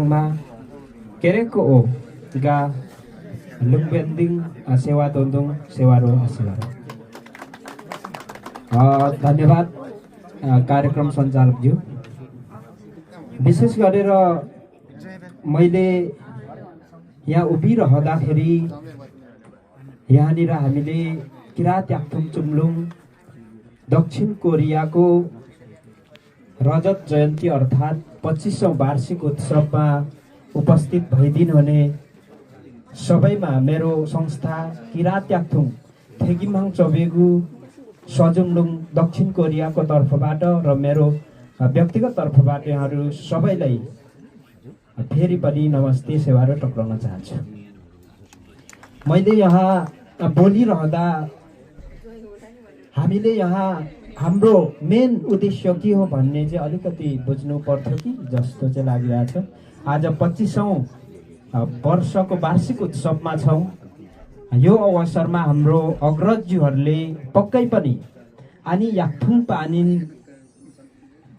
मा केरेको ओ गा लुम्बेन्दिङ सेवा दोन्दुङ सेवारो आशीर्वाद। धन्यवाद कार्यक्रम सञ्चालकज्यू। विशेष गरेर मैले यहाँ उभिरहँदाखेरि यहाँनिर हामीले किरात याक्थुम चुम्लुङ दक्षिण कोरियाको रजत जयन्ती अर्थात् 25औं वार्षिक उत्सवमा उपस्थित भइदिनु हुने सबैमा मेरो संस्था किरात याक्थुम थेगिमाङ चबेगु सजुङलुङ दक्षिण कोरियाको तर्फबाट र मेरो व्यक्तिगत तर्फबाट यहाँहरू सबैलाई फेरि पनि नमस्ते सेवा र टक्राउन चाहन्छु। मैले यहाँ बोलिरहँदा हामीले यहाँ हाम्रो मेन उद्देश्य के हो भन्ने चाहिँ अलिकति बुझ्नु पर्थ्यो कि जस्तो चाहिँ लागिरहेछ। आज 25औं वर्षको वार्षिक उत्सवमा छौँ। यो अवसरमा हाम्रो अग्रजज्यूहरूले पक्कै पनि अनि याक्थुङ पानिन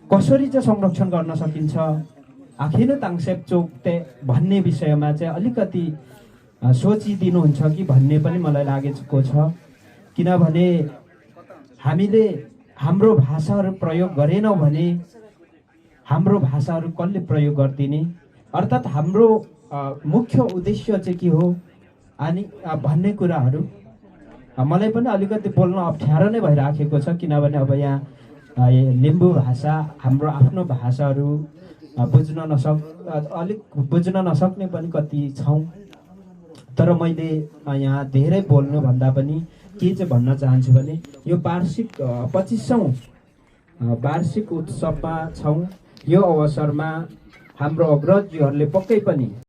कसरी चाहिँ संरक्षण गर्न सकिन्छ आखिर ताङसेपचोक भन्ने विषयमा चाहिँ अलिकति सोचिदिनुहुन्छ कि भन्ने पनि मलाई लागेको छ। किनभने हामीले हाम्रो भाषाहरू प्रयोग गरेनौँ भने हाम्रो भाषाहरू कसले प्रयोग गरिदिने, अर्थात् हाम्रो मुख्य उद्देश्य चाहिँ के हो अनि भन्ने कुराहरू मलाई पनि अलिकति बोल्न अप्ठ्यारो नै भइराखेको छ। किनभने अब यहाँ लिम्बू भाषा हाम्रो आफ्नो भाषाहरू अलिक बुझ्न नसक्ने पनि कति छौँ। तर मैले यहाँ धेरै बोल्नुभन्दा पनि के चाहिँ भन्न चाहन्छु भने यो वार्षिक 25औं वार्षिक उत्सवमा छौँ। यो अवसरमा हाम्रो अग्रजहरूले पक्कै पनि